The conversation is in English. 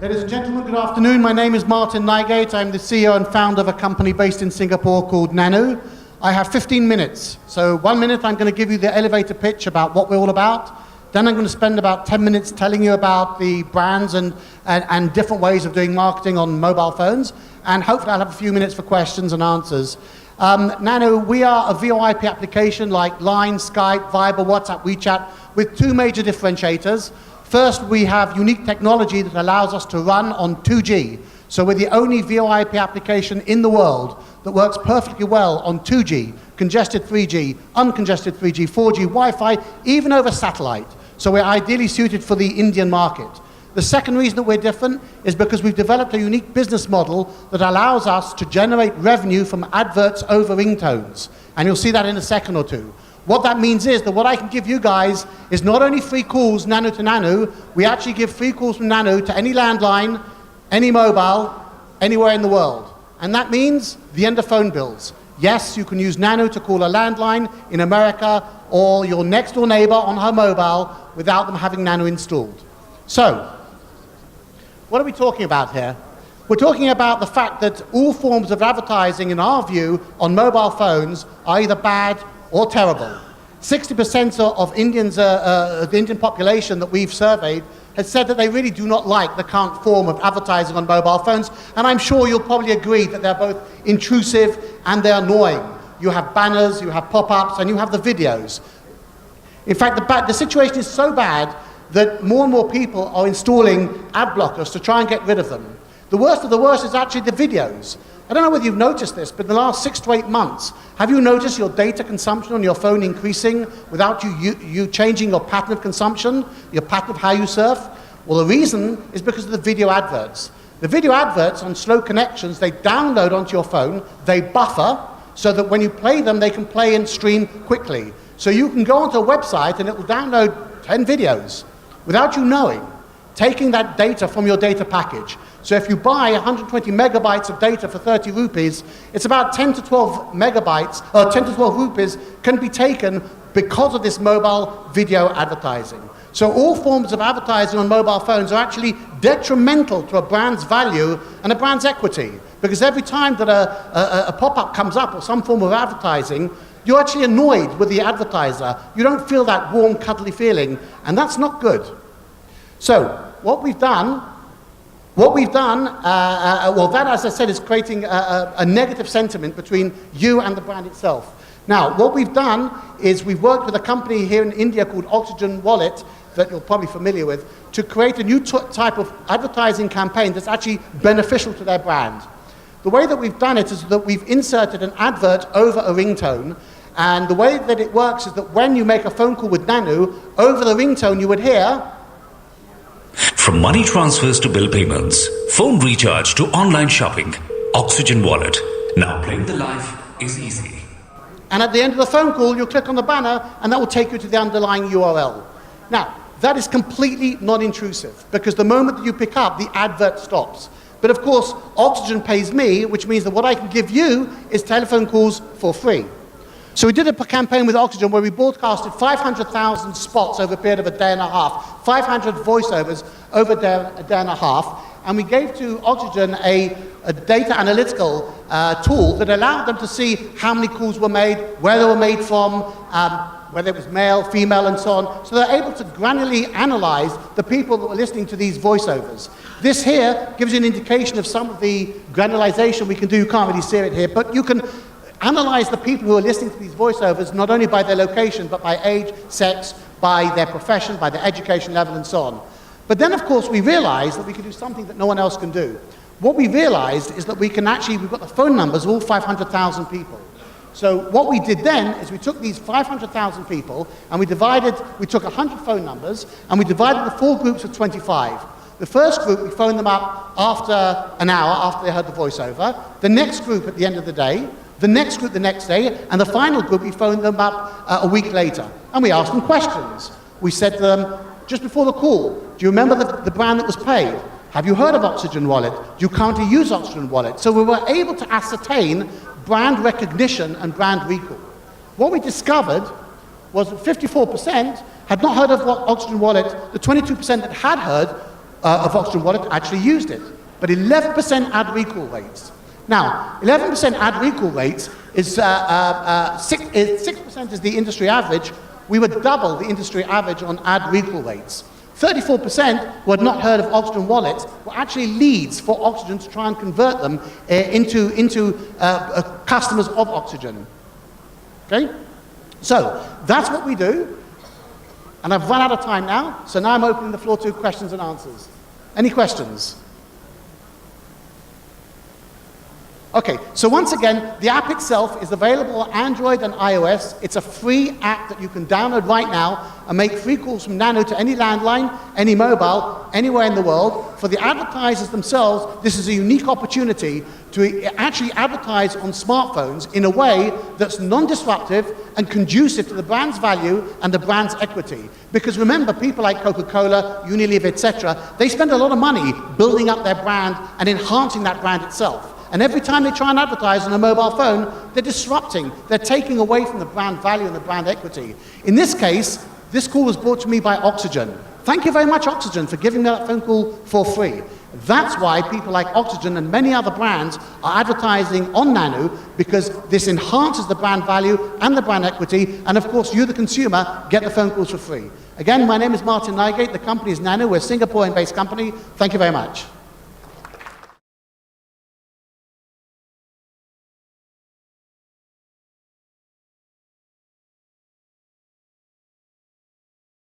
Ladies and gentlemen, good afternoon. My name is Martin Nygate. I'm the CEO and founder of a company based in Singapore called Nano. I have 15 minutes. So 1 minute I'm going to give you the elevator pitch about what we're all about. Then I'm going to spend about 10 minutes telling you about the brands and different ways of doing marketing on mobile phones. And hopefully I'll have a few minutes for questions and answers. Nano, we are a VoIP application like Line, Skype, Viber, WhatsApp, WeChat, with two major differentiators. First, we have unique technology that allows us to run on 2G. So we're the only VoIP application in the world that works perfectly well on 2G, congested 3G, uncongested 3G, 4G, Wi-Fi, even over satellite. So we're ideally suited for the Indian market. The second reason that we're different is because we've developed a unique business model that allows us to generate revenue from adverts over ringtones. And you'll see that in a second or two. What that means is that what I can give you guys is not only free calls Nano to Nano, we actually give free calls from Nano to any landline, any mobile, anywhere in the world. And that means the end of phone bills. Yes, you can use Nano to call a landline in America or your next door neighbor on her mobile without them having Nano installed. So, what are we talking about here? We're talking about the fact that all forms of advertising, in our view, on mobile phones are either bad or terrible. 60% of Indians, the Indian population that we've surveyed has said that they really do not like the current form of advertising on mobile phones, and I'm sure you'll probably agree that they're both intrusive and they're annoying. You have banners, you have pop-ups, and you have the videos. In fact, the situation is so bad that more and more people are installing ad blockers to try and get rid of them. The worst of the worst is actually the videos. I don't know whether you've noticed this, but in the last 6 to 8 months, have you noticed your data consumption on your phone increasing without you changing your pattern of consumption, your pattern of how you surf? Well, the reason is because of the video adverts. The video adverts on slow connections, they download onto your phone, they buffer, so that when you play them, they can play and stream quickly. So you can go onto a website and it will download 10 videos without you knowing, taking that data from your data package. So if you buy 120 megabytes of data for 30 rupees, it's about 10 to 12 megabytes, or 10 to 12 rupees can be taken because of this mobile video advertising. So all forms of advertising on mobile phones are actually detrimental to a brand's value and a brand's equity. Because every time that a pop-up comes up or some form of advertising, you're actually annoyed with the advertiser. You don't feel that warm, cuddly feeling, and that's not good. So what we've done, well, that, as I said, is creating a negative sentiment between you and the brand itself. Now, what we've done is we've worked with a company here in India called Oxygen Wallet, that you're probably familiar with, to create a new type of advertising campaign that's actually beneficial to their brand. The way that we've done it is that we've inserted an advert over a ringtone, and the way that it works is that when you make a phone call with Nano, over the ringtone you would hear, from money transfers to bill payments, phone recharge to online shopping, Oxygen Wallet. Now playing the life is easy. And at the end of the phone call, you'll click on the banner, and that will take you to the underlying URL. Now, that is completely non-intrusive, because the moment that you pick up, the advert stops. But of course, Oxygen pays me, which means that what I can give you is telephone calls for free. So we did a campaign with Oxygen where we broadcasted 500,000 spots over a period of a day and a half, 500 voiceovers over a day and a half, and we gave to Oxygen a data analytical tool that allowed them to see how many calls were made, where they were made from, whether it was male, female, and so on. So they're able to granularly analyze the people that were listening to these voiceovers. This here gives you an indication of some of the granularization we can do. You can't really see it here, but you can analyze the people who are listening to these voiceovers not only by their location, but by age, sex, by their profession, by their education level, and so on. But then, of course, we realized that we could do something that no one else can do. What we realized is that we can actually, we've got the phone numbers of all 500,000 people. So what we did then is we took these 500,000 people and we took 100 phone numbers and we divided the 4 groups of 25. The first group, we phoned them up after an hour after they heard the voiceover. The next group at the end of the day, the next group the next day, and the final group, we phoned them up a week later. And we asked them questions. We said to them, just before the call, do you remember the brand that was paid? Have you heard of Oxygen Wallet? Do you currently use Oxygen Wallet? So we were able to ascertain brand recognition and brand recall. What we discovered was that 54% had not heard of Oxygen Wallet. The 22% that had heard of Oxygen Wallet actually used it, but 11% ad recall rates. Now, 11% ad recall rates is 6% is the industry average. We would double the industry average on ad recall rates. 34% who had not heard of Oxygen Wallet were actually leads for Oxygen to try and convert them into customers of Oxygen. Okay? So, that's what we do. And I've run out of time now, so now I'm opening the floor to questions and answers. Any questions? Okay, so once again, the app itself is available on Android and iOS. It's a free app that you can download right now and make free calls from Nano to any landline, any mobile, anywhere in the world. For the advertisers themselves, this is a unique opportunity to actually advertise on smartphones in a way that's non-disruptive and conducive to the brand's value and the brand's equity. Because remember, people like Coca-Cola, Unilever, etc., they spend a lot of money building up their brand and enhancing that brand itself. And every time they try and advertise on a mobile phone, they're disrupting. They're taking away from the brand value and the brand equity. In this case, this call was brought to me by Oxygen. Thank you very much, Oxygen, for giving me that phone call for free. That's why people like Oxygen and many other brands are advertising on Nano, because this enhances the brand value and the brand equity, and of course, you, the consumer, get the phone calls for free. Again, my name is Martin Nygate. The company is Nano. We're a Singaporean-based company. Thank you very much.